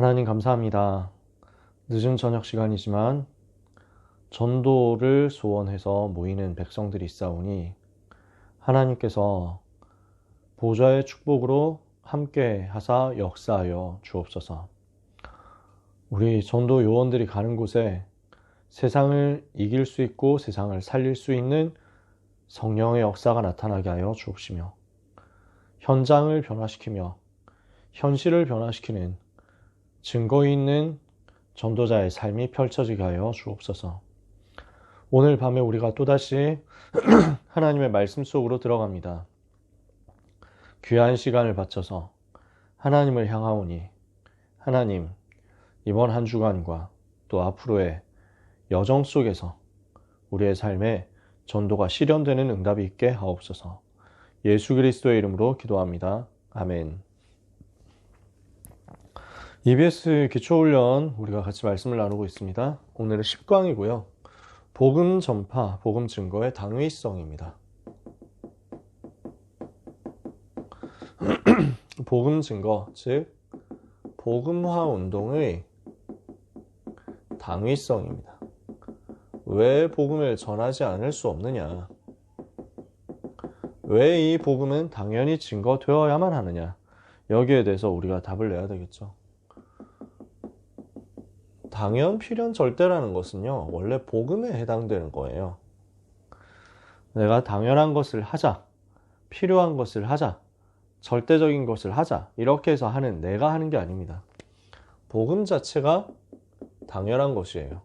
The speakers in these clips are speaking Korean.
하나님 감사합니다. 늦은 저녁 시간이지만 전도를 소원해서 모이는 백성들이 있사오니 하나님께서 보좌의 축복으로 함께 하사 역사하여 주옵소서. 우리 전도 요원들이 가는 곳에 세상을 이길 수 있고 세상을 살릴 수 있는 성령의 역사가 나타나게 하여 주옵시며 현장을 변화시키며 현실을 변화시키는 증거 있는 전도자의 삶이 펼쳐지게 하여 주옵소서. 오늘 밤에 우리가 또다시 하나님의 말씀 속으로 들어갑니다. 귀한 시간을 바쳐서 하나님을 향하오니 하나님, 이번 한 주간과 또 앞으로의 여정 속에서 우리의 삶에 전도가 실현되는 응답이 있게 하옵소서. 예수 그리스도의 이름으로 기도합니다. 아멘. EBS 기초훈련 우리가 같이 말씀을 나누고 있습니다. 오늘은 10강이고요. 복음 전파, 복음 증거의 당위성입니다. 복음 증거, 즉 복음화 운동의 당위성입니다. 왜 복음을 전하지 않을 수 없느냐? 왜 이 복음은 당연히 증거되어야만 하느냐? 여기에 대해서 우리가 답을 내야 되겠죠. 당연, 필연, 절대라는 것은요, 원래 복음에 해당되는 거예요. 내가 당연한 것을 하자, 필요한 것을 하자, 절대적인 것을 하자, 이렇게 해서 내가 하는 게 아닙니다. 복음 자체가 당연한 것이에요.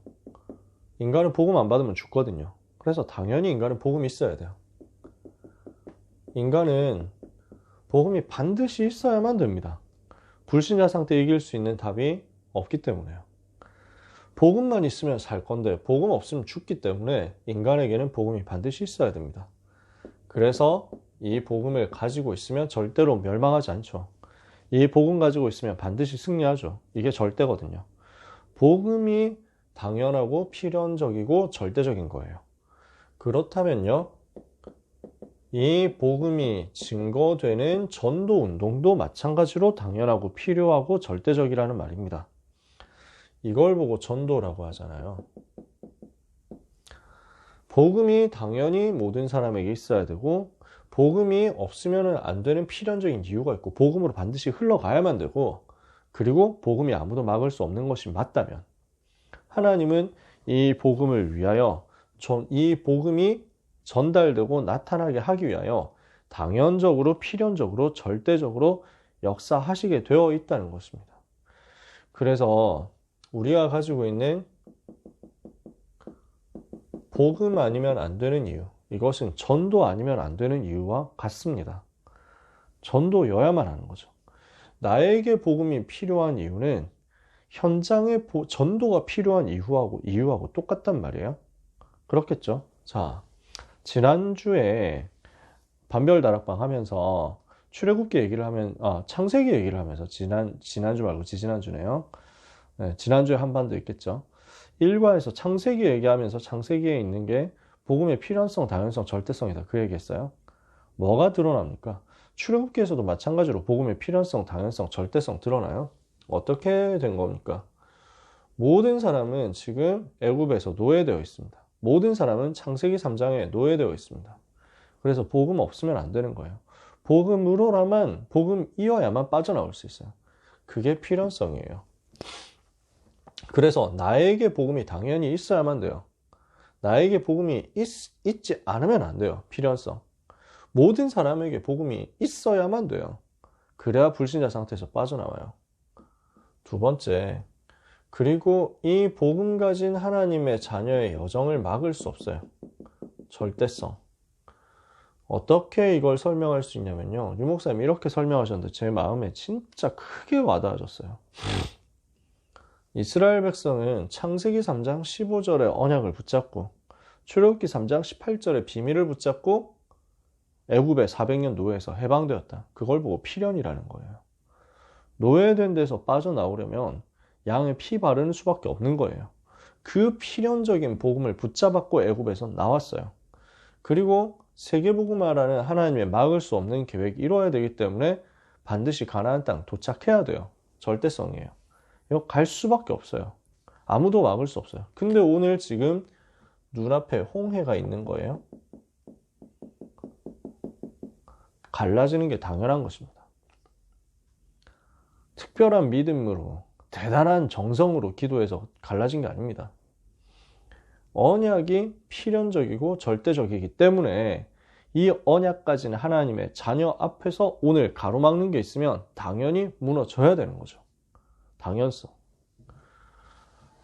인간은 복음 안 받으면 죽거든요. 그래서 당연히 인간은 복음이 있어야 돼요. 인간은 복음이 반드시 있어야만 됩니다. 불신자 상태 이길 수 있는 답이 없기 때문에요. 복음만 있으면 살 건데 복음 없으면 죽기 때문에 인간에게는 복음이 반드시 있어야 됩니다. 그래서 이 복음을 가지고 있으면 절대로 멸망하지 않죠. 이 복음 가지고 있으면 반드시 승리하죠. 이게 절대거든요. 복음이 당연하고 필연적이고 절대적인 거예요. 그렇다면요, 이 복음이 증거되는 전도 운동도 마찬가지로 당연하고 필요하고 절대적이라는 말입니다. 이걸 보고 전도라고 하잖아요. 복음이 당연히 모든 사람에게 있어야 되고 복음이 없으면 안 되는 필연적인 이유가 있고 복음으로 반드시 흘러가야만 되고 그리고 복음이 아무도 막을 수 없는 것이 맞다면 하나님은 이 복음을 위하여 이 복음이 전달되고 나타나게 하기 위하여 당연적으로 필연적으로 절대적으로 역사하시게 되어 있다는 것입니다. 그래서 우리가 가지고 있는 복음 아니면 안 되는 이유, 이것은 전도 아니면 안 되는 이유와 같습니다. 전도여야만 하는 거죠. 나에게 복음이 필요한 이유는 현장에 전도가 필요한 이유하고 똑같단 말이에요. 그렇겠죠? 자, 지난주에 반별다락방 하면서 출애굽기 얘기를 창세기 얘기를 하면서 지난주 말고 지지난주네요. 네, 지난주에 한 반도 있겠죠. 1과에서 창세기 얘기하면서 창세기에 있는 게 복음의 필연성, 당연성, 절대성이다. 그 얘기했어요. 뭐가 드러납니까? 출애굽기에서도 마찬가지로 복음의 필연성, 당연성, 절대성 드러나요. 어떻게 된 겁니까? 모든 사람은 지금 애굽에서 노예되어 있습니다. 모든 사람은 창세기 3장에 노예되어 있습니다. 그래서 복음 없으면 안 되는 거예요. 복음이어야만 빠져나올 수 있어요. 그게 필연성이에요. 그래서 나에게 복음이 당연히 있어야만 돼요. 나에게 복음이 있지 않으면 안 돼요. 필연성. 모든 사람에게 복음이 있어야만 돼요. 그래야 불신자 상태에서 빠져나와요. 두 번째, 그리고 이 복음 가진 하나님의 자녀의 여정을 막을 수 없어요. 절대성. 어떻게 이걸 설명할 수 있냐면요, 유 목사님이 이렇게 설명하셨는데 제 마음에 진짜 크게 와닿아졌어요. 이스라엘 백성은 창세기 3장 15절의 언약을 붙잡고 출애굽기 3장 18절의 비밀을 붙잡고 애굽의 400년 노예에서 해방되었다. 그걸 보고 필연이라는 거예요. 노예된 데서 빠져나오려면 양의 피 바르는 수밖에 없는 거예요. 그 필연적인 복음을 붙잡았고 애굽에서 나왔어요. 그리고 세계복음화라는 하나님의 막을 수 없는 계획이 이루어야 되기 때문에 반드시 가나안 땅 도착해야 돼요. 절대성이에요. 이거 갈 수밖에 없어요. 아무도 막을 수 없어요. 근데 오늘 지금 눈앞에 홍해가 있는 거예요. 갈라지는 게 당연한 것입니다. 특별한 믿음으로 대단한 정성으로 기도해서 갈라진 게 아닙니다. 언약이 필연적이고 절대적이기 때문에 이 언약 가진 하나님의 자녀 앞에서 오늘 가로막는 게 있으면 당연히 무너져야 되는 거죠. 당연성.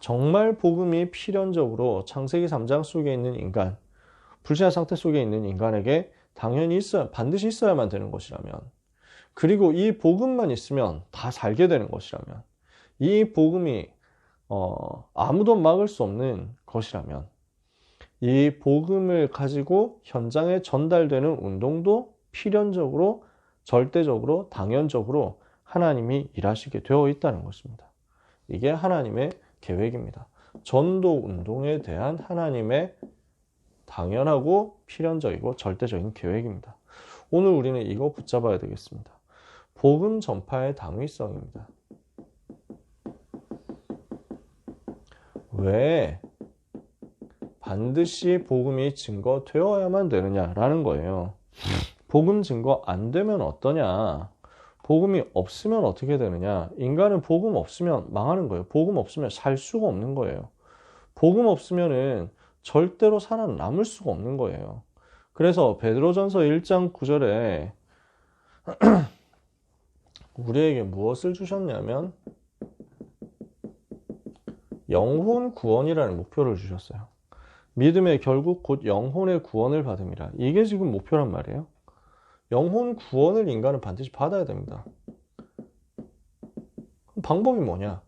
정말 복음이 필연적으로 창세기 3장 속에 있는 인간, 불신한 상태 속에 있는 인간에게 당연히 반드시 있어야만 되는 것이라면, 그리고 이 복음만 있으면 다 살게 되는 것이라면, 이 복음이 아무도 막을 수 없는 것이라면, 이 복음을 가지고 현장에 전달되는 운동도 필연적으로, 절대적으로, 당연적으로 하나님이 일하시게 되어 있다는 것입니다. 이게 하나님의 계획입니다. 전도 운동에 대한 하나님의 당연하고 필연적이고 절대적인 계획입니다. 오늘 우리는 이거 붙잡아야 되겠습니다. 복음 전파의 당위성입니다. 왜 반드시 복음이 증거되어야만 되느냐라는 거예요. 복음 증거 안 되면 어떠냐? 복음이 없으면 어떻게 되느냐? 인간은 복음 없으면 망하는 거예요. 복음 없으면 살 수가 없는 거예요. 복음 없으면은 절대로 살아남을 수가 없는 거예요. 그래서 베드로전서 1장 9절에 우리에게 무엇을 주셨냐면 영혼 구원이라는 목표를 주셨어요. 믿음의 결국 곧 영혼의 구원을 받음이라. 이게 지금 목표란 말이에요. 영혼 구원을 인간은 반드시 받아야 됩니다. 방법이 뭐냐?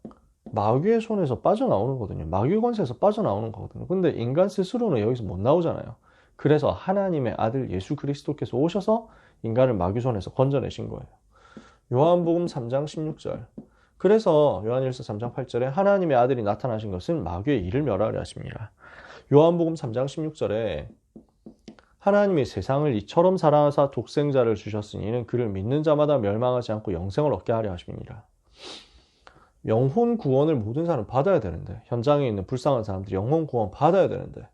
마귀의 손에서 빠져나오는 거거든요. 마귀 권세에서 빠져나오는 거거든요. 근데 인간 스스로는 여기서 못 나오잖아요. 그래서 하나님의 아들 예수 그리스도께서 오셔서 인간을 마귀 손에서 건져내신 거예요. 요한복음 3장 16절. 그래서 요한일서 3장 8절에 하나님의 아들이 나타나신 것은 마귀의 일을 멸하려 하십니다. 요한복음 3장 16절에 하나님이 세상을 이처럼 사랑하사 독생자를 주셨으니 이는 그를 믿는 자마다 멸망하지 않고 영생을 얻게 하려 하십니다. 영혼 구원을 모든 사람 받아야 되는데, 현장에 있는 불쌍한 사람들이 영혼 구원 받아야 되는데,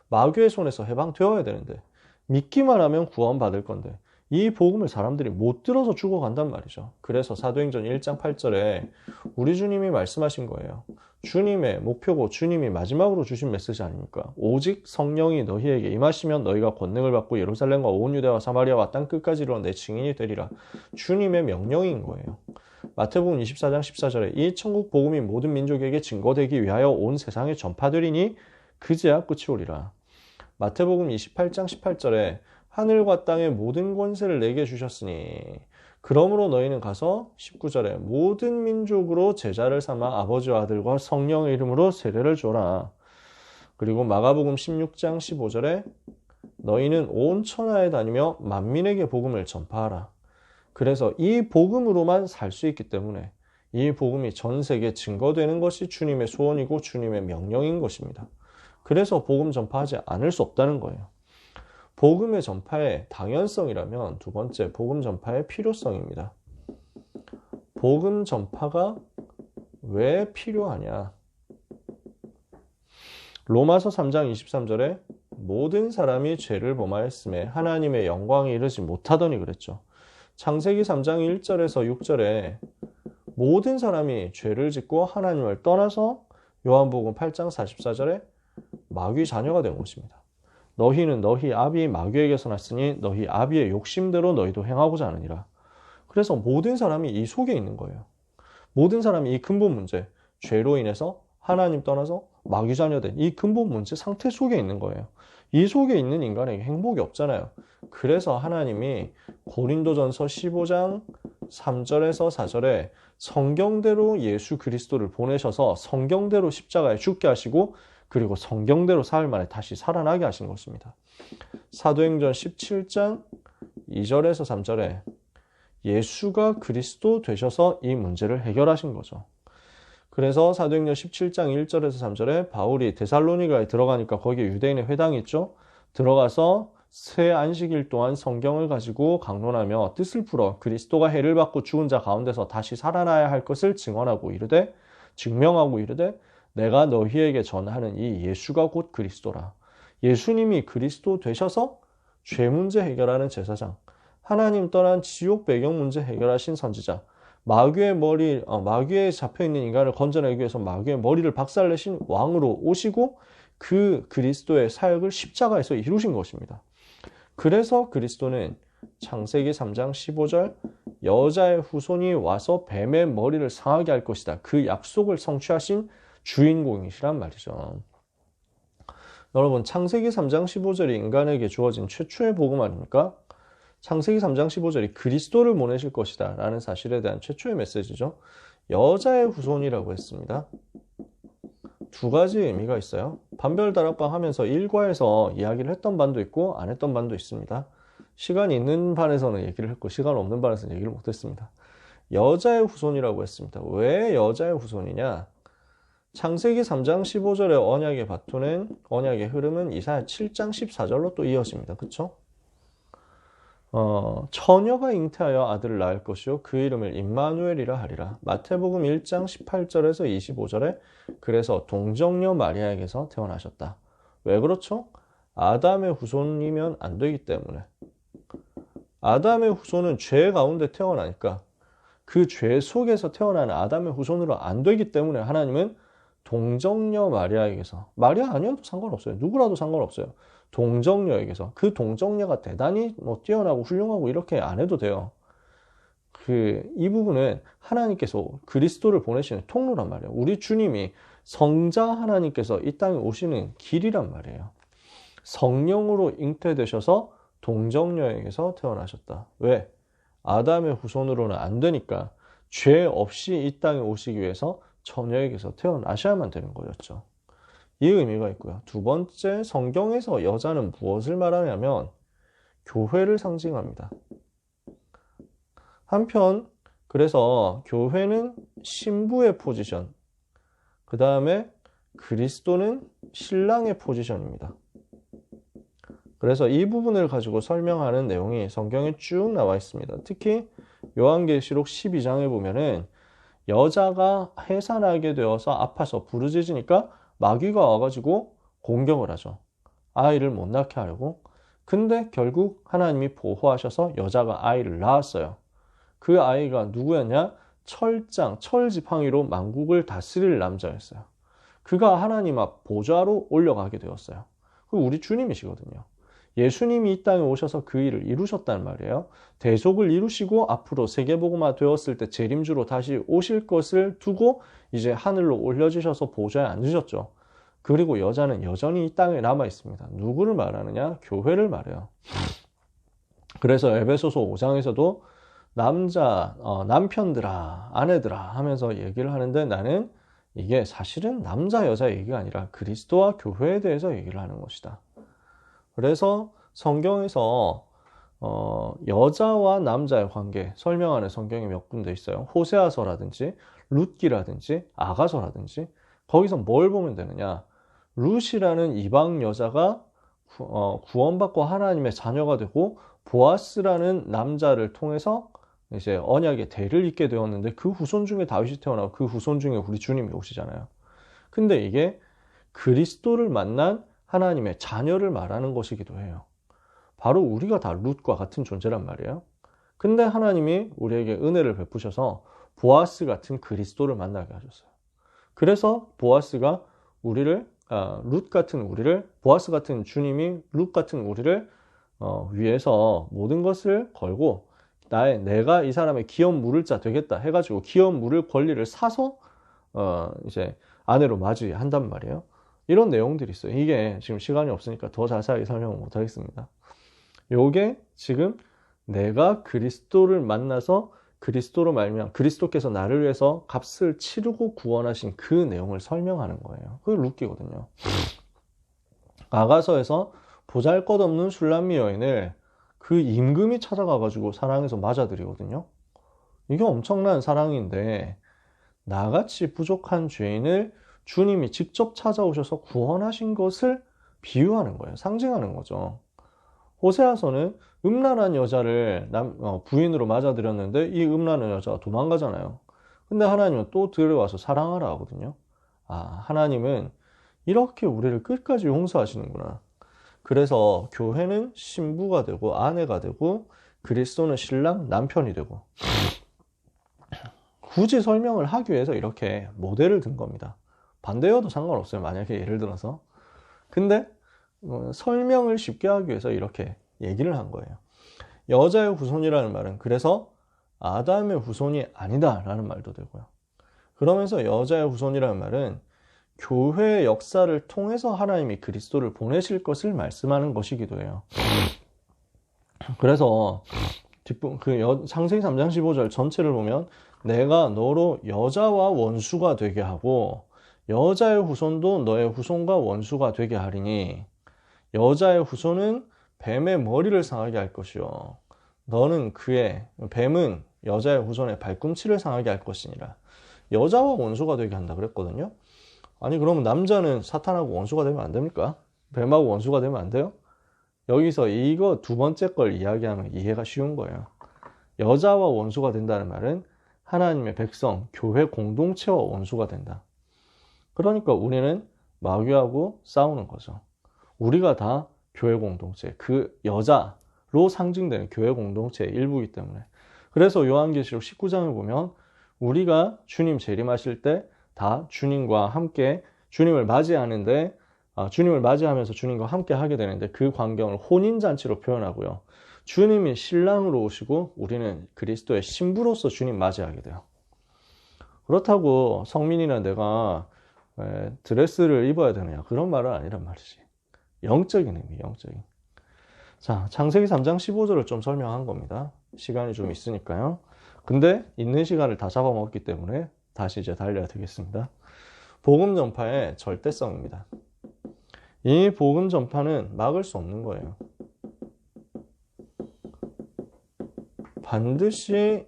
마귀의 손에서 해방되어야 되는데, 믿기만 하면 구원 받을 건데, 이 복음을 사람들이 못 들어서 죽어간단 말이죠. 그래서 사도행전 1장 8절에 우리 주님이 말씀하신 거예요. 주님의 목표고 주님이 마지막으로 주신 메시지 아닙니까? 오직 성령이 너희에게 임하시면 너희가 권능을 받고 예루살렘과 온 유대와 사마리아와 땅 끝까지 이르러 내 증인이 되리라. 주님의 명령인 거예요. 마태복음 24장 14절에 이 천국 복음이 모든 민족에게 증거되기 위하여 온 세상에 전파되리니 그제야 끝이 오리라. 마태복음 28장 18절에 하늘과 땅의 모든 권세를 내게 주셨으니 그러므로 너희는 가서 19절에 모든 민족으로 제자를 삼아 아버지와 아들과 성령의 이름으로 세례를 줘라. 그리고 마가복음 16장 15절에 너희는 온 천하에 다니며 만민에게 복음을 전파하라. 그래서 이 복음으로만 살 수 있기 때문에 이 복음이 전 세계에 증거되는 것이 주님의 소원이고 주님의 명령인 것입니다. 그래서 복음 전파하지 않을 수 없다는 거예요. 복음의 전파의 당연성이라면 두 번째, 복음 전파의 필요성입니다. 복음 전파가 왜 필요하냐? 로마서 3장 23절에 모든 사람이 죄를 범하였음에 하나님의 영광에 이르지 못하더니 그랬죠. 창세기 3장 1절에서 6절에 모든 사람이 죄를 짓고 하나님을 떠나서 요한복음 8장 44절에 마귀 자녀가 된 것입니다. 너희는 너희 아비 마귀에게서 났으니 너희 아비의 욕심대로 너희도 행하고자 하느니라. 그래서 모든 사람이 이 속에 있는 거예요. 모든 사람이 이 근본 문제, 죄로 인해서 하나님 떠나서 마귀 자녀된 이 근본 문제 상태 속에 있는 거예요. 이 속에 있는 인간에게 행복이 없잖아요. 그래서 하나님이 고린도전서 15장 3절에서 4절에 성경대로 예수 그리스도를 보내셔서 성경대로 십자가에 죽게 하시고 그리고 성경대로 사흘 만에 다시 살아나게 하신 것입니다. 사도행전 17장 2절에서 3절에 예수가 그리스도 되셔서 이 문제를 해결하신 거죠. 그래서 사도행전 17장 1절에서 3절에 바울이 데살로니가에 들어가니까 거기에 유대인의 회당이 있죠. 들어가서 새 안식일 동안 성경을 가지고 강론하며 뜻을 풀어 그리스도가 해를 받고 죽은 자 가운데서 다시 살아나야 할 것을 증명하고 이르되 내가 너희에게 전하는 이 예수가 곧 그리스도라. 예수님이 그리스도 되셔서 죄 문제 해결하는 제사장, 하나님 떠난 지옥 배경 문제 해결하신 선지자, 마귀에 잡혀있는 인간을 건져내기 위해서 마귀의 머리를 박살내신 왕으로 오시고 그 그리스도의 사역을 십자가에서 이루신 것입니다. 그래서 그리스도는 창세기 3장 15절 여자의 후손이 와서 뱀의 머리를 상하게 할 것이다. 그 약속을 성취하신 주인공이시란 말이죠. 여러분, 창세기 3장 15절이 인간에게 주어진 최초의 복음 아닙니까? 창세기 3장 15절이 그리스도를 보내실 것이다 라는 사실에 대한 최초의 메시지죠. 여자의 후손이라고 했습니다. 두 가지 의미가 있어요. 반별다락방 하면서 일과에서 이야기를 했던 반도 있고 안 했던 반도 있습니다. 시간이 있는 반에서는 얘기를 했고 시간 없는 반에서는 얘기를 못했습니다. 여자의 후손이라고 했습니다. 왜 여자의 후손이냐? 창세기 3장 15절의 언약의 바투는 언약의 흐름은 이사야 7장 14절로 또 이어집니다. 그쵸? 처녀가 잉태하여 아들을 낳을 것이요 그 이름을 임마누엘이라 하리라. 마태복음 1장 18절에서 25절에 그래서 동정녀 마리아에게서 태어나셨다. 왜 그렇죠? 아담의 후손이면 안 되기 때문에. 아담의 후손은 죄 가운데 태어나니까 그 죄 속에서 태어나는 아담의 후손으로 안 되기 때문에 하나님은 동정녀 마리아에게서, 마리아 아니어도 상관없어요. 누구라도 상관없어요. 동정녀에게서, 그 동정녀가 대단히 뛰어나고 훌륭하고 이렇게 안 해도 돼요. 이 부분은 하나님께서 그리스도를 보내시는 통로란 말이에요. 우리 주님이 성자 하나님께서 이 땅에 오시는 길이란 말이에요. 성령으로 잉태되셔서 동정녀에게서 태어나셨다. 왜? 아담의 후손으로는 안 되니까 죄 없이 이 땅에 오시기 위해서 처녀에게서 태어나셔야만 되는 거였죠. 이 의미가 있고요. 두 번째, 성경에서 여자는 무엇을 말하냐면 교회를 상징합니다. 한편 그래서 교회는 신부의 포지션, 그 다음에 그리스도는 신랑의 포지션입니다. 그래서 이 부분을 가지고 설명하는 내용이 성경에 쭉 나와 있습니다. 특히 요한계시록 12장에 보면은 여자가 해산하게 되어서 아파서 부르짖으니까 마귀가 와가지고 공격을 하죠. 아이를 못 낳게 하려고. 근데 결국 하나님이 보호하셔서 여자가 아이를 낳았어요. 그 아이가 누구였냐? 철지팡이로 만국을 다스릴 남자였어요. 그가 하나님 앞 보좌로 올려가게 되었어요. 그 우리 주님이시거든요. 예수님이 이 땅에 오셔서 그 일을 이루셨단 말이에요. 대속을 이루시고 앞으로 세계복음화 되었을 때 재림주로 다시 오실 것을 두고 이제 하늘로 올려주셔서 보좌에 앉으셨죠. 그리고 여자는 여전히 이 땅에 남아 있습니다. 누구를 말하느냐? 교회를 말해요. 그래서 에베소서 5장에서도 남편들아, 아내들아 하면서 얘기를 하는데 나는 이게 사실은 남자, 여자 얘기가 아니라 그리스도와 교회에 대해서 얘기를 하는 것이다. 그래서 성경에서 여자와 남자의 관계 설명하는 성경이 몇 군데 있어요. 호세아서라든지 룻기라든지 아가서라든지. 거기서 뭘 보면 되느냐? 룻이라는 이방 여자가 구원받고 하나님의 자녀가 되고 보아스라는 남자를 통해서 이제 언약의 대를 잇게 되었는데 그 후손 중에 다윗이 태어나고 그 후손 중에 우리 주님이 오시잖아요. 근데 이게 그리스도를 만난 하나님의 자녀를 말하는 것이기도 해요. 바로 우리가 다 룻과 같은 존재란 말이에요. 근데 하나님이 우리에게 은혜를 베푸셔서 보아스 같은 그리스도를 만나게 하셨어요. 그래서 보아스가 우리를 보아스 같은 주님이 룻 같은 우리를 위해서 모든 것을 걸고 내가 이 사람의 기업 물을 자 되겠다 해가지고 기업 물을 권리를 사서 이제 아내로 맞이한단 말이에요. 이런 내용들이 있어요. 이게 지금 시간이 없으니까 더 자세하게 설명을 못 하겠습니다. 요게 지금 내가 그리스도를 만나서 그리스도로 말미암아 그리스도께서 나를 위해서 값을 치르고 구원하신 그 내용을 설명하는 거예요. 그게 룻기거든요. 아가서에서 보잘것없는 슐람미 여인을 그 임금이 찾아가가지고 사랑해서 맞아들이거든요. 이게 엄청난 사랑인데 나같이 부족한 죄인을 주님이 직접 찾아오셔서 구원하신 것을 비유하는 거예요. 상징하는 거죠. 호세아서는 음란한 여자를 부인으로 맞아들였는데 이 음란한 여자가 도망가잖아요. 근데 하나님은 또 들어와서 사랑하라 하거든요. 아, 하나님은 이렇게 우리를 끝까지 용서하시는구나. 그래서 교회는 신부가 되고 아내가 되고 그리스도는 신랑 남편이 되고, 굳이 설명을 하기 위해서 이렇게 모델을 든 겁니다. 반대여도 상관없어요. 만약에 예를 들어서. 근데 설명을 쉽게 하기 위해서 이렇게 얘기를 한 거예요. 여자의 후손이라는 말은 그래서 아담의 후손이 아니다 라는 말도 되고요. 그러면서 여자의 후손이라는 말은 교회의 역사를 통해서 하나님이 그리스도를 보내실 것을 말씀하는 것이기도 해요. 그래서 창세기 3장 15절 전체를 보면 내가 너로 여자와 원수가 되게 하고 여자의 후손도 너의 후손과 원수가 되게 하리니 여자의 후손은 뱀의 머리를 상하게 할 것이요 너는 뱀은 여자의 후손의 발꿈치를 상하게 할 것이니라. 여자와 원수가 되게 한다 그랬거든요. 아니 그러면 남자는 사탄하고 원수가 되면 안 됩니까? 뱀하고 원수가 되면 안 돼요? 여기서 이거 두 번째 걸 이야기하면 이해가 쉬운 거예요. 여자와 원수가 된다는 말은 하나님의 백성, 교회 공동체와 원수가 된다. 그러니까 우리는 마귀하고 싸우는 거죠. 우리가 다 교회 공동체, 그 여자로 상징되는 교회 공동체의 일부이기 때문에. 그래서 요한계시록 19장을 보면 우리가 주님 재림하실 때 다 주님과 함께 주님을 맞이하는데 주님을 맞이하면서 주님과 함께 하게 되는데 그 광경을 혼인잔치로 표현하고요. 주님이 신랑으로 오시고 우리는 그리스도의 신부로서 주님 맞이하게 돼요. 그렇다고 성민이나 내가 드레스를 입어야 되느냐 그런 말은 아니란 말이지. 영적인 의미, 영적인. 자, 창세기 3장 15절을 좀 설명한 겁니다. 시간이 좀 있으니까요. 근데 있는 시간을 다 잡아먹었기 때문에 다시 이제 달려야 되겠습니다. 복음 전파의 절대성입니다. 이 복음 전파는 막을 수 없는 거예요. 반드시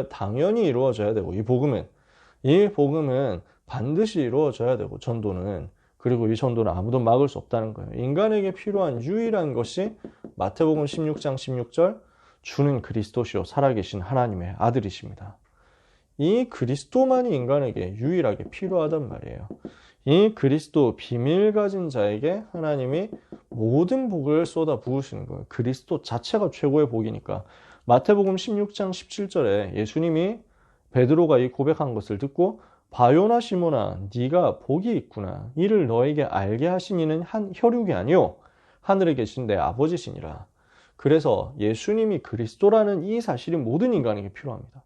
당연히 이루어져야 되고, 이 복음은 반드시 이루어져야 되고, 전도는, 그리고 이 전도는 아무도 막을 수 없다는 거예요. 인간에게 필요한 유일한 것이 마태복음 16장 16절, 주는 그리스도시요 살아계신 하나님의 아들이십니다. 이 그리스도만이 인간에게 유일하게 필요하단 말이에요. 이 그리스도 비밀 가진 자에게 하나님이 모든 복을 쏟아 부으시는 거예요. 그리스도 자체가 최고의 복이니까. 마태복음 16장 17절에 예수님이 베드로가 이 고백한 것을 듣고 바요나 시몬아 네가 복이 있구나. 이를 너에게 알게 하신 이는 혈육이 아니요 하늘에 계신 내 아버지시니라. 그래서 예수님이 그리스도라는 이 사실이 모든 인간에게 필요합니다.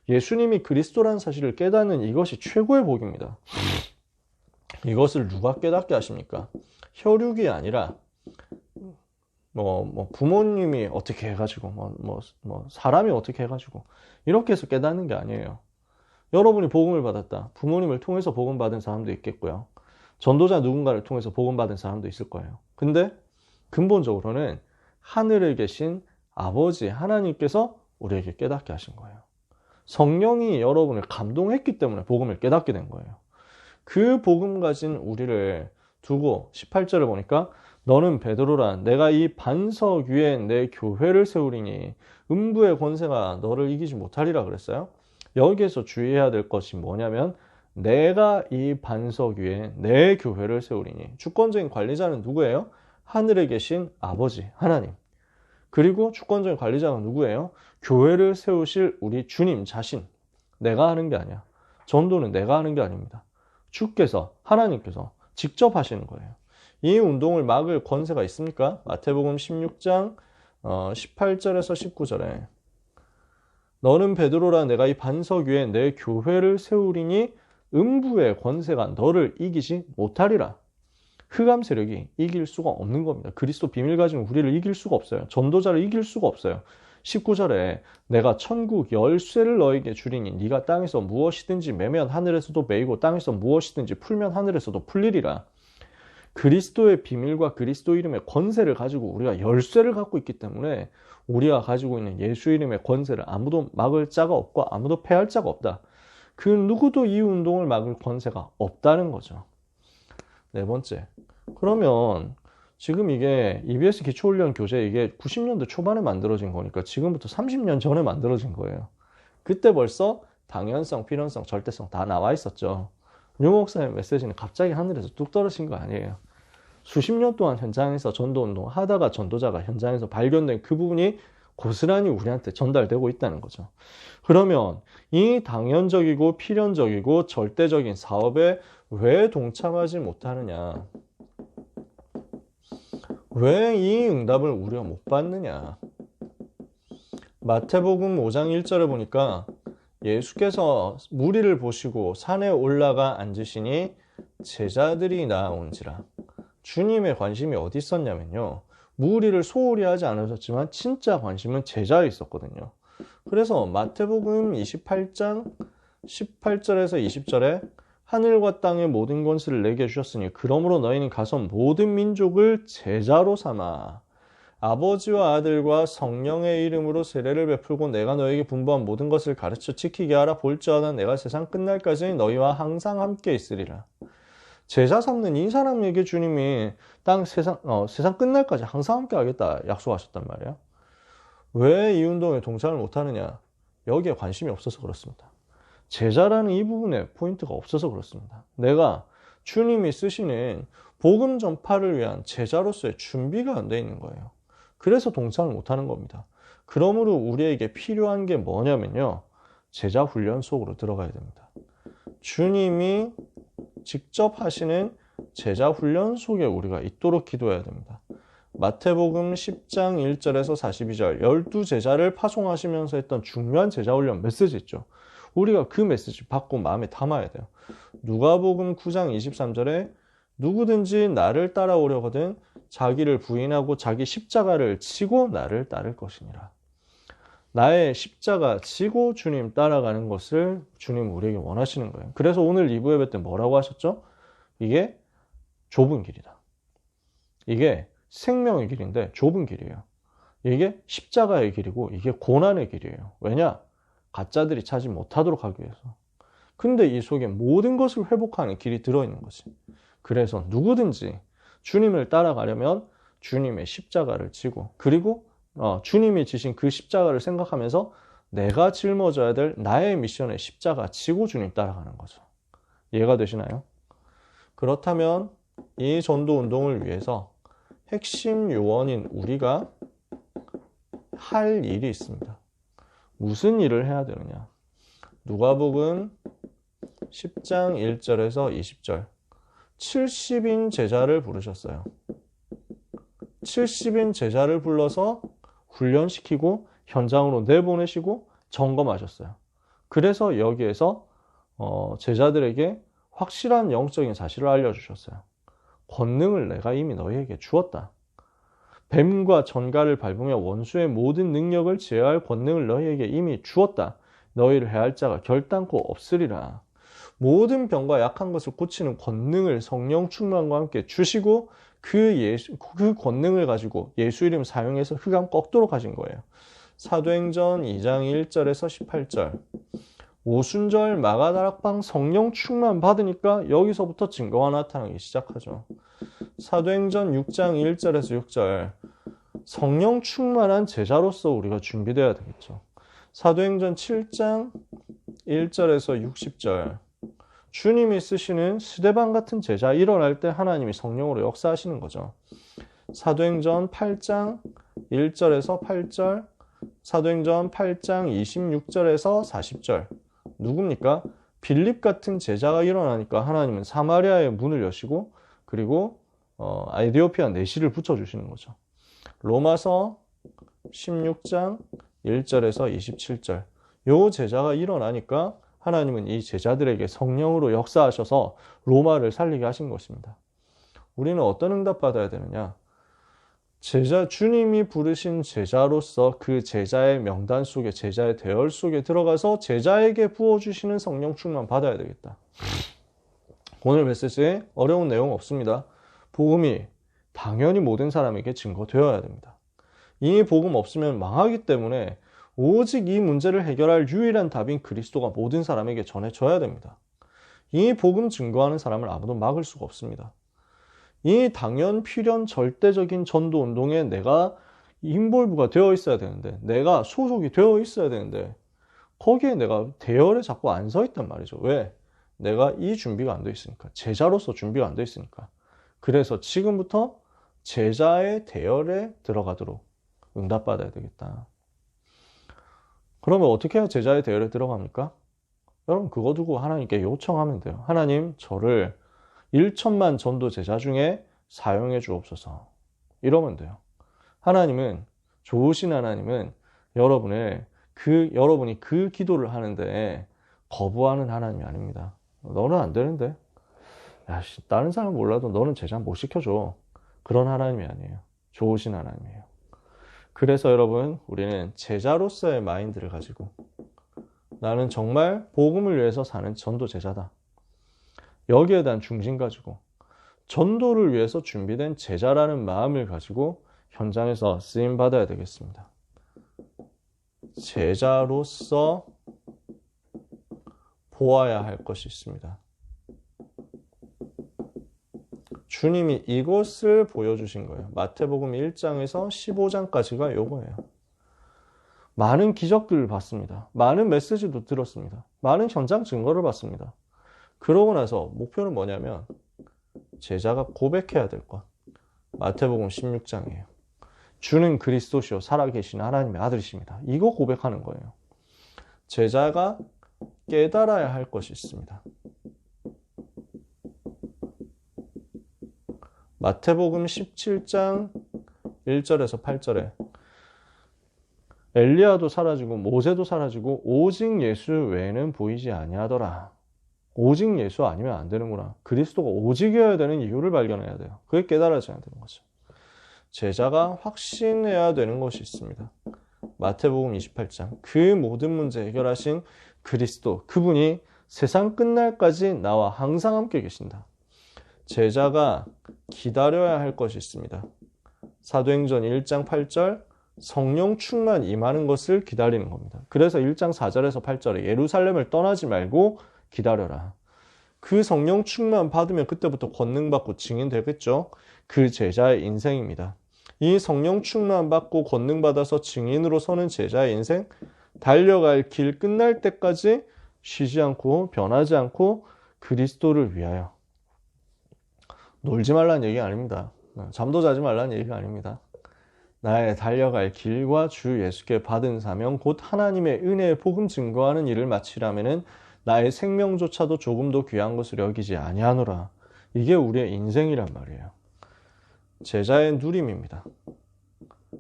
예수님이 그리스도라는 사실을 깨닫는 이것이 최고의 복입니다. 이것을 누가 깨닫게 하십니까? 혈육이 아니라 부모님이 어떻게 해가지고 사람이 어떻게 해가지고 이렇게 해서 깨닫는 게 아니에요. 여러분이 복음을 받았다. 부모님을 통해서 복음 받은 사람도 있겠고요. 전도자 누군가를 통해서 복음 받은 사람도 있을 거예요. 근데 근본적으로는 하늘에 계신 아버지 하나님께서 우리에게 깨닫게 하신 거예요. 성령이 여러분을 감동했기 때문에 복음을 깨닫게 된 거예요. 그 복음 가진 우리를 두고 18절을 보니까 너는 베드로라 내가 이 반석 위에 내 교회를 세우리니 음부의 권세가 너를 이기지 못하리라 그랬어요. 여기에서 주의해야 될 것이 뭐냐면 내가 이 반석 위에 내 교회를 세우리니 주권적인 관리자는 누구예요? 하늘에 계신 아버지 하나님. 그리고 주권적인 관리자가 누구예요? 교회를 세우실 우리 주님 자신. 내가 하는 게 아니야. 전도는 내가 하는 게 아닙니다. 주께서 하나님께서 직접 하시는 거예요. 이 운동을 막을 권세가 있습니까? 마태복음 16장 18절에서 19절에 너는 베드로라 내가 이 반석 위에 내 교회를 세우리니 음부의 권세가 너를 이기지 못하리라. 흑암 세력이 이길 수가 없는 겁니다. 그리스도 비밀 가진 우리를 이길 수가 없어요. 전도자를 이길 수가 없어요. 19절에 내가 천국 열쇠를 너에게 주리니 네가 땅에서 무엇이든지 매면 하늘에서도 매이고 땅에서 무엇이든지 풀면 하늘에서도 풀리리라. 그리스도의 비밀과 그리스도 이름의 권세를 가지고 우리가 열쇠를 갖고 있기 때문에 우리가 가지고 있는 예수 이름의 권세를 아무도 막을 자가 없고 아무도 패할 자가 없다. 그 누구도 이 운동을 막을 권세가 없다는 거죠. 네 번째, 그러면 지금 이게 EBS 기초훈련 교재 이게 90년대 초반에 만들어진 거니까 지금부터 30년 전에 만들어진 거예요. 그때 벌써 당연성, 필연성, 절대성 다 나와 있었죠. 유 목사의 메시지는 갑자기 하늘에서 뚝 떨어진 거 아니에요. 수십 년 동안 현장에서 전도운동 하다가 전도자가 현장에서 발견된 그 부분이 고스란히 우리한테 전달되고 있다는 거죠. 그러면 이 당연적이고 필연적이고 절대적인 사업에 왜 동참하지 못하느냐? 왜 이 응답을 우리가 못 받느냐? 마태복음 5장 1절에 보니까 예수께서 무리를 보시고 산에 올라가 앉으시니 제자들이 나아온지라. 주님의 관심이 어디 있었냐면요. 무리를 소홀히 하지 않으셨지만 진짜 관심은 제자에 있었거든요. 그래서 마태복음 28장 18절에서 20절에 하늘과 땅의 모든 권세를 내게 주셨으니 그러므로 너희는 가서 모든 민족을 제자로 삼아 아버지와 아들과 성령의 이름으로 세례를 베풀고 내가 너에게 분부한 모든 것을 가르쳐 지키게 하라. 볼지어다 내가 세상 끝날까지 너희와 항상 함께 있으리라. 제자 삼는 이 사람에게 주님이 세상 끝날까지 항상 함께 하겠다 약속하셨단 말이야. 왜 이 운동에 동참을 못하느냐? 여기에 관심이 없어서 그렇습니다. 제자라는 이 부분에 포인트가 없어서 그렇습니다. 내가 주님이 쓰시는 복음 전파를 위한 제자로서의 준비가 안 돼 있는 거예요. 그래서 동참을 못하는 겁니다. 그러므로 우리에게 필요한 게 뭐냐면요. 제자 훈련 속으로 들어가야 됩니다. 주님이 직접 하시는 제자 훈련 속에 우리가 있도록 기도해야 됩니다. 마태복음 10장 1절에서 42절 12제자를 파송하시면서 했던 중요한 제자 훈련 메시지 있죠. 우리가 그 메시지 받고 마음에 담아야 돼요. 누가복음 9장 23절에 누구든지 나를 따라오려거든 자기를 부인하고 자기 십자가를 지고 나를 따를 것이니라. 나의 십자가 지고 주님 따라가는 것을 주님 우리에게 원하시는 거예요. 그래서 오늘 2부 예배 때 뭐라고 하셨죠? 이게 좁은 길이다. 이게 생명의 길인데 좁은 길이에요. 이게 십자가의 길이고 이게 고난의 길이에요. 왜냐? 가짜들이 차지 못하도록 하기 위해서. 근데 이 속에 모든 것을 회복하는 길이 들어있는 거지. 그래서 누구든지 주님을 따라가려면 주님의 십자가를 지고 그리고 주님이 지신 그 십자가를 생각하면서 내가 짊어져야 될 나의 미션의 십자가 지고 주님 따라가는 거죠. 이해가 되시나요? 그렇다면 이 전도 운동을 위해서 핵심 요원인 우리가 할 일이 있습니다. 무슨 일을 해야 되느냐? 누가복음 10장 1절에서 20절 70인 제자를 부르셨어요. 70인 제자를 불러서 훈련시키고 현장으로 내보내시고 점검하셨어요. 그래서 여기에서 제자들에게 확실한 영적인 사실을 알려주셨어요. 권능을 내가 이미 너희에게 주었다. 뱀과 전갈을 밟으며 원수의 모든 능력을 제어할 권능을 너희에게 이미 주었다. 너희를 해할 자가 결단코 없으리라. 모든 병과 약한 것을 고치는 권능을 성령 충만과 함께 주시고 그 권능을 가지고 예수 이름 사용해서 흑암 꺾도록 하신 거예요. 사도행전 2장 1절에서 18절 오순절 마가다락방 성령 충만 받으니까 여기서부터 증거가 나타나기 시작하죠. 사도행전 6장 1절에서 6절 성령 충만한 제자로서 우리가 준비되어야 되겠죠. 사도행전 7장 1절에서 60절 주님이 쓰시는 스데반 같은 제자 일어날 때 하나님이 성령으로 역사하시는 거죠. 사도행전 8장 1절에서 8절 사도행전 8장 26절에서 40절 누굽니까? 빌립 같은 제자가 일어나니까 하나님은 사마리아의 문을 여시고 그리고 에티오피아 내시를 붙여주시는 거죠. 로마서 16장 1절에서 27절 요 제자가 일어나니까 하나님은 이 제자들에게 성령으로 역사하셔서 로마를 살리게 하신 것입니다. 우리는 어떤 응답 받아야 되느냐? 주님이 부르신 제자로서 그 제자의 명단 속에 제자의 대열 속에 들어가서 제자에게 부어주시는 성령 충만 받아야 되겠다. 오늘 메시지에 어려운 내용 없습니다. 복음이 당연히 모든 사람에게 증거되어야 됩니다. 이 복음 없으면 망하기 때문에 오직 이 문제를 해결할 유일한 답인 그리스도가 모든 사람에게 전해져야 됩니다. 이 복음 증거하는 사람을 아무도 막을 수가 없습니다. 이 당연 필연 절대적인 전도 운동에 내가 인볼브가 되어 있어야 되는데, 내가 소속이 되어 있어야 되는데, 거기에 내가 대열에 자꾸 안 서 있단 말이죠. 왜? 내가 이 준비가 안 돼 있으니까. 제자로서 준비가 안 돼 있으니까. 그래서 지금부터 제자의 대열에 들어가도록 응답받아야 되겠다. 그러면 어떻게 해야 제자의 대열에 들어갑니까? 여러분, 그거 두고 하나님께 요청하면 돼요. 하나님, 저를 1천만 전도 제자 중에 사용해 주옵소서. 이러면 돼요. 하나님은, 좋으신 하나님은 여러분이 그 기도를 하는데 거부하는 하나님이 아닙니다. 너는 안 되는데? 야, 다른 사람 몰라도 너는 제자 못 시켜줘. 그런 하나님이 아니에요. 좋으신 하나님이에요. 그래서 여러분, 우리는 제자로서의 마인드를 가지고 나는 정말 복음을 위해서 사는 전도 제자다. 여기에 대한 중심 가지고 전도를 위해서 준비된 제자라는 마음을 가지고 현장에서 쓰임 받아야 되겠습니다. 제자로서 보아야 할 것이 있습니다. 주님이 이것을 보여주신 거예요. 마태복음 1장에서 15장까지가 요거예요. 많은 기적들을 봤습니다. 많은 메시지도 들었습니다. 많은 현장 증거를 봤습니다. 그러고 나서 목표는 뭐냐면 제자가 고백해야 될 것. 마태복음 16장이에요. 주는 그리스도시요 살아계신 하나님의 아들이십니다. 이거 고백하는 거예요. 제자가 깨달아야 할 것이 있습니다. 마태복음 17장 1절에서 8절에 엘리야도 사라지고 모세도 사라지고 오직 예수 외에는 보이지 아니하더라. 오직 예수 아니면 안 되는구나. 그리스도가 오직이어야 되는 이유를 발견해야 돼요. 그게 깨달아져야 되는 거죠. 제자가 확신해야 되는 것이 있습니다. 마태복음 28장 그 모든 문제 해결하신 그리스도, 그분이 세상 끝날까지 나와 항상 함께 계신다. 제자가 기다려야 할 것이 있습니다. 사도행전 1장 8절 성령 충만 임하는 것을 기다리는 겁니다. 그래서 1장 4절에서 8절에 예루살렘을 떠나지 말고 기다려라. 그 성령 충만 받으면 그때부터 권능 받고 증인 되겠죠. 그 제자의 인생입니다. 이 성령 충만 받고 권능 받아서 증인으로 서는 제자의 인생, 달려갈 길 끝날 때까지 쉬지 않고 변하지 않고 그리스도를 위하여. 놀지 말라는 얘기가 아닙니다. 잠도 자지 말라는 얘기가 아닙니다. 나의 달려갈 길과 주 예수께 받은 사명 곧 하나님의 은혜의 복음 증거하는 일을 마치려면은 나의 생명조차도 조금도 귀한 것을 여기지 아니하노라. 이게 우리의 인생이란 말이에요. 제자의 누림입니다.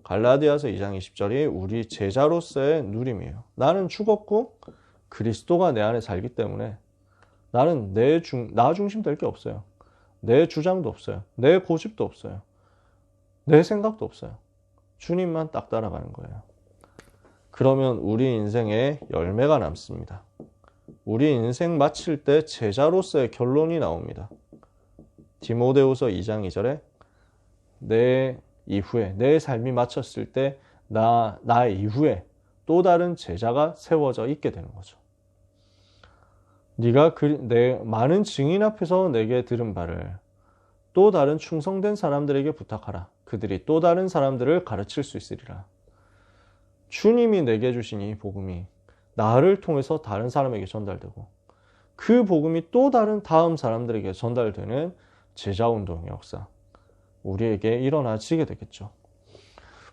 갈라디아서 2장 20절이 우리 제자로서의 누림이에요. 나는 죽었고 그리스도가 내 안에 살기 때문에 나는 나 중심 될 게 없어요. 내 주장도 없어요. 내 고집도 없어요. 내 생각도 없어요. 주님만 딱 따라가는 거예요. 그러면 우리 인생에 열매가 남습니다. 우리 인생 마칠 때 제자로서의 결론이 나옵니다. 디모데후서 2장 2절에 내 이후에 내 삶이 마쳤을 때 나 이후에 또 다른 제자가 세워져 있게 되는 거죠. 네가 내 많은 증인 앞에서 내게 들은 바를 또 다른 충성된 사람들에게 부탁하라. 그들이 또 다른 사람들을 가르칠 수 있으리라. 주님이 내게 주신 이 복음이 나를 통해서 다른 사람에게 전달되고 그 복음이 또 다른 다음 사람들에게 전달되는 제자운동의 역사, 우리에게 일어나지게 되겠죠.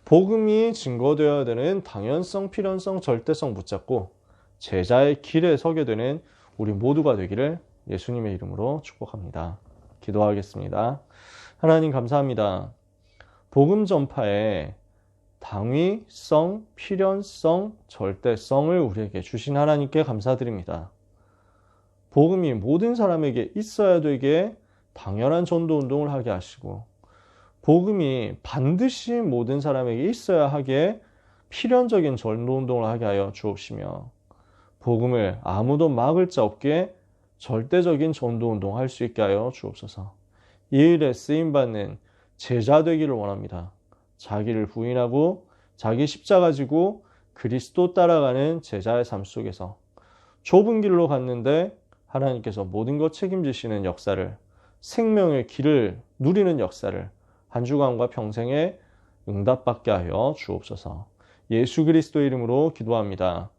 복음이 증거되어야 되는 당연성, 필연성, 절대성 붙잡고 제자의 길에 서게 되는 우리 모두가 되기를 예수님의 이름으로 축복합니다. 기도하겠습니다. 하나님 감사합니다. 복음 전파에 당위성, 필연성, 절대성을 우리에게 주신 하나님께 감사드립니다. 복음이 모든 사람에게 있어야 되게 당연한 전도 운동을 하게 하시고 복음이 반드시 모든 사람에게 있어야 하기에 필연적인 전도 운동을 하게 하여 주옵시며 복음을 아무도 막을 자 없게 절대적인 전도 운동을 할 수 있게 하여 주옵소서. 이 일에 쓰임받는 제자 되기를 원합니다. 자기를 부인하고 자기 십자가 지고 그리스도 따라가는 제자의 삶 속에서 좁은 길로 갔는데 하나님께서 모든 것 책임지시는 역사를 생명의 길을 누리는 역사를 한 주간과 평생에 응답받게 하여 주옵소서. 예수 그리스도의 이름으로 기도합니다.